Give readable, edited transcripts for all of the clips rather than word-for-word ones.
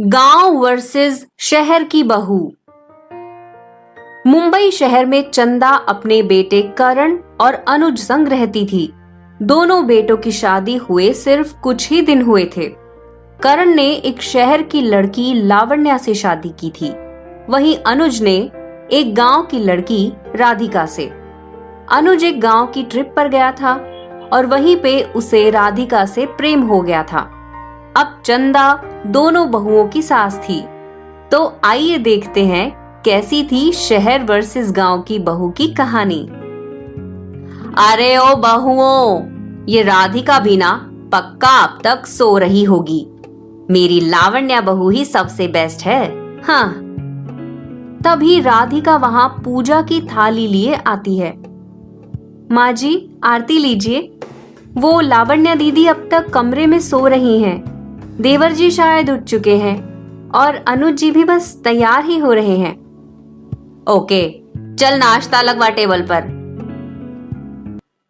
गांव वर्सेस शहर की बहू। मुंबई शहर में चंदा अपने बेटे करण और अनुज संग रहती थी। दोनों बेटों की शादी हुए सिर्फ कुछ ही दिन हुए थे। करण ने एक शहर की लड़की लावण्या से शादी की थी, वहीं अनुज ने एक गांव की लड़की राधिका से। अनुज एक गांव की ट्रिप पर गया था और वहीं पे उसे राधिका से प्रेम हो गया था। अब चंदा दोनों बहुओं की सास थी। तो आइए देखते हैं कैसी थी शहर वर्सेस गांव की बहू की कहानी। अरे ओ बहुओं, ये राधिका भी ना पक्का अब तक सो रही होगी। मेरी लावण्या बहू ही सबसे बेस्ट है। हाँ। तभी राधिका वहां पूजा की थाली लिए आती है। माँ जी, आरती लीजिए। वो लावण्या दीदी अब तक कमरे में सो रही हैं। देवर जी शायद उठ चुके हैं और अनुज जी भी बस तैयार ही हो रहे हैं। ओके, चल नाश्ता लगवा टेबल पर।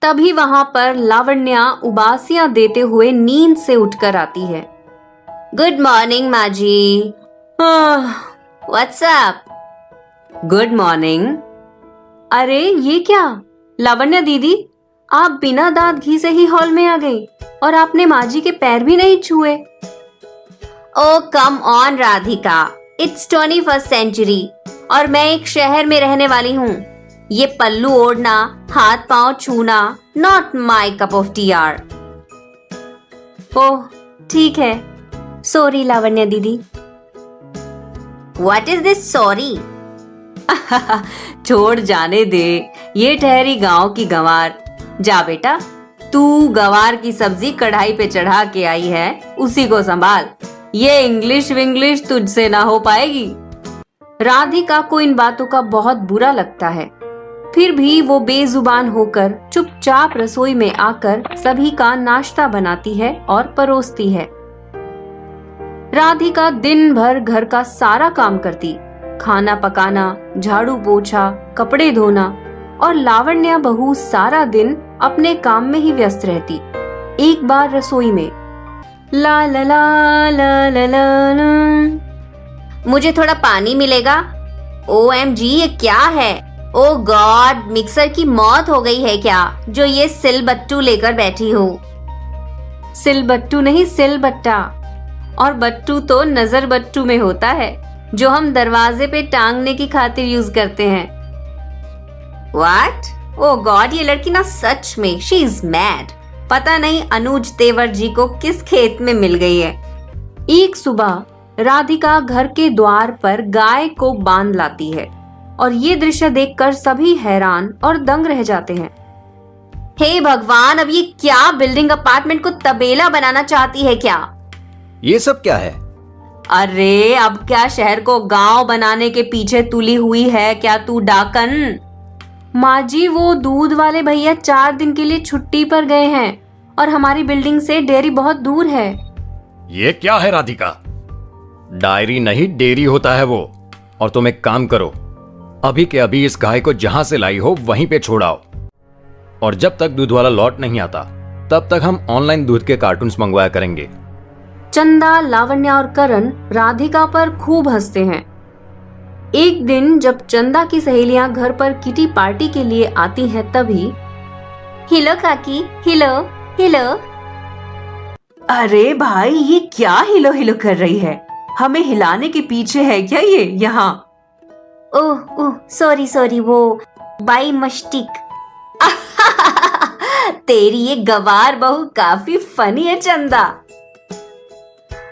तभी वहां पर लावण्या उबासियां देते हुए नींद से उठकर आती है। गुड मॉर्निंग माँ जी। What's up? Good morning. अरे ये क्या लावण्या दीदी, आप बिना दांत घी से ही हॉल में आ गई और आपने माँ जी के पैर भी नहीं छुए। Oh come on Radhika, it's 21st century और मैं एक शहर में रहने वाली हूँ। ये पल्लू ओढ़ना, हाथ पांव छूना not my cup of T यार। ओह ठीक है, सॉरी लावण्या दीदी। What is this sorry? छोड़ जाने दे, ये ठहरी गांव की गंवार। जा बेटा, तू गवार की सब्जी कढ़ाई पे चढ़ा के आई है, उसी को संभाल। ये इंग्लिश विंग्लिश तुझसे ना हो पाएगी। राधिका को इन बातों का बहुत बुरा लगता है, फिर भी वो बेजुबान होकर चुपचाप रसोई में आकर सभी का नाश्ता बनाती है और परोसती है। राधिका दिन भर घर का सारा काम करती, खाना पकाना, झाड़ू पोछा, कपड़े धोना, और लावण्या बहू सारा दिन अपने काम में ही व्यस्त रहती। एक बार रसोई में ला ला ला ला ला ला ला। मुझे थोड़ा पानी मिलेगा? OMG, ये क्या है? ओ गॉड, मिक्सर की मौत हो गई है क्या जो ये सिलबट्टू लेकर बैठी हो? सिलबट्टू नहीं, सिलबट्टा। और बट्टू तो नजर बट्टू में होता है, जो हम दरवाजे पे टांगने की खातिर यूज करते हैं। What? ओ गॉड, ये लड़की ना सच में शी इज मैड। पता नहीं अनुज तेवर जी को किस खेत में मिल गई है। एक सुबह राधिका घर के द्वार पर गाय को बांध लाती है और ये दृश्य देखकर सभी हैरान और दंग रह जाते हैं। हे भगवान, अब ये क्या बिल्डिंग अपार्टमेंट को तबेला बनाना चाहती है क्या? ये सब क्या है? अरे अब क्या शहर को गांव बनाने के पीछे तुली हुई है क्या तू डाकन? माँ जी, वो दूध वाले भैया 4 दिन के लिए छुट्टी पर गए हैं और हमारी बिल्डिंग से डेयरी बहुत दूर है। ये क्या है राधिका? डायरी नहीं डेयरी होता है वो। और तुम एक काम करो, अभी के अभी इस गाय को जहां से लाई हो वहीं पे छोड़ाओ, और जब तक दूध वाला लौट नहीं आता तब तक हम ऑनलाइन दूध के कार्टून्स मंगवाया करेंगे। चंदा, लावण्या और करण राधिका पर खूब हंसते हैं। एक दिन जब चंदा की सहेलियां घर पर किटी पार्टी के लिए आती हैं, तभी हिलो काकी, हिलो हिलो। अरे भाई, ये क्या हिलो हिलो कर रही है? हमें हिलाने के पीछे है क्या ये यहाँ? ओह ओह, सॉरी सॉरी, वो बाई मस्टिक। तेरी ये गवार बहू काफी फनी है चंदा।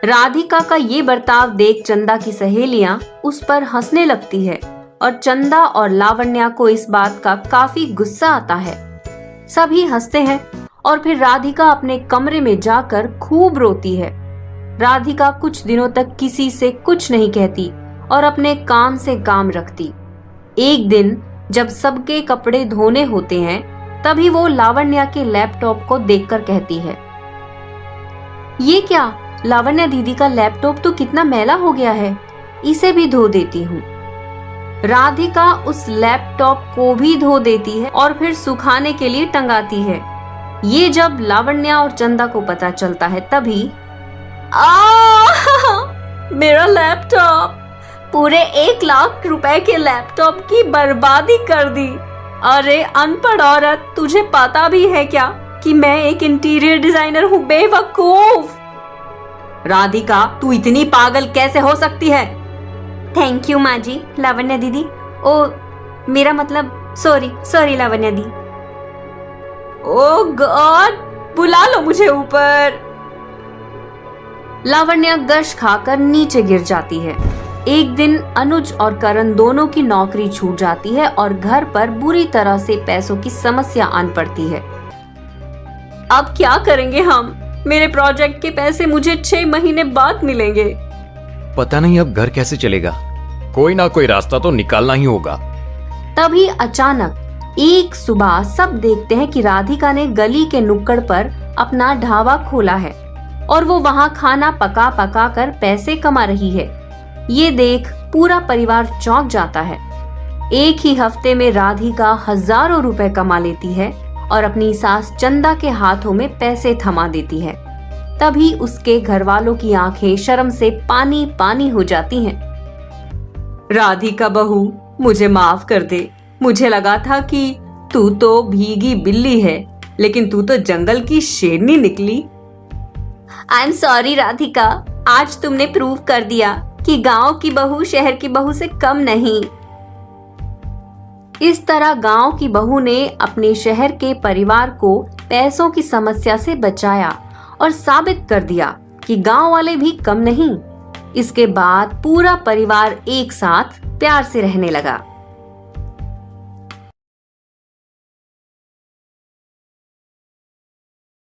राधिका का ये बर्ताव देख चंदा की सहेलियां उस पर हंसने लगती है और चंदा और लावण्या को इस बात का काफी गुस्सा आता है। सभी हंसते हैं और फिर राधिका अपने कमरे में जाकर खूब रोती है। राधिका कुछ दिनों तक किसी से कुछ नहीं कहती और अपने काम से काम रखती। एक दिन जब सबके कपड़े धोने होते हैं, तभी वो लावण्या के लैपटॉप को देखकर कहती है, ये क्या लावण्या दीदी का लैपटॉप तो कितना मैला हो गया है, इसे भी धो देती हूँ। राधिका उस लैपटॉप को भी धो देती है और फिर सुखाने के लिए टंगाती है। ये जब लावण्या और चंदा को पता चलता है, तभी मेरा लैपटॉप, पूरे 1 लाख रुपए के लैपटॉप की बर्बादी कर दी। अरे अनपढ़ औरत, तुझे पता भी है क्या कि मैं एक इंटीरियर डिजाइनर हूँ? बेवकूफ। राधिका, तू इतनी पागल कैसे हो सकती है? थैंक यू माँ जी। लावण्या दीदी, ओ मेरा मतलब सॉरी लावण्या दी। ओ गॉड, बुला लो मुझे ऊपर। लावण्या गश खाकर नीचे गिर जाती है। एक दिन अनुज और करण दोनों की नौकरी छूट जाती है और घर पर बुरी तरह से पैसों की समस्या आन पड़ती है। अब क्या करेंगे हम? मेरे प्रोजेक्ट के पैसे मुझे 6 महीने बाद मिलेंगे। पता नहीं अब घर कैसे चलेगा, कोई ना कोई रास्ता तो निकालना ही होगा। तभी अचानक एक सुबह सब देखते हैं कि राधिका ने गली के नुक्कड़ पर अपना ढाबा खोला है और वो वहाँ खाना पका पका कर पैसे कमा रही है। ये देख पूरा परिवार चौंक जाता है। एक ही हफ्ते में राधिका हजारों रुपए कमा लेती है और अपनी सास चंदा के हाथों में पैसे थमा देती है। तभी उसके घर वालों की आंखें शर्म से पानी पानी हो जाती हैं। राधिका बहू, मुझे माफ कर दे। मुझे लगा था कि तू तो भीगी बिल्ली है, लेकिन तू तो जंगल की शेरनी निकली। आई एम सॉरी राधिका, आज तुमने प्रूव कर दिया कि गांव की बहू शहर की बहू से कम नहीं। इस तरह गांव की बहू ने अपने शहर के परिवार को पैसों की समस्या से बचाया और साबित कर दिया कि गांव वाले भी कम नहीं। इसके बाद पूरा परिवार एक साथ प्यार से रहने लगा।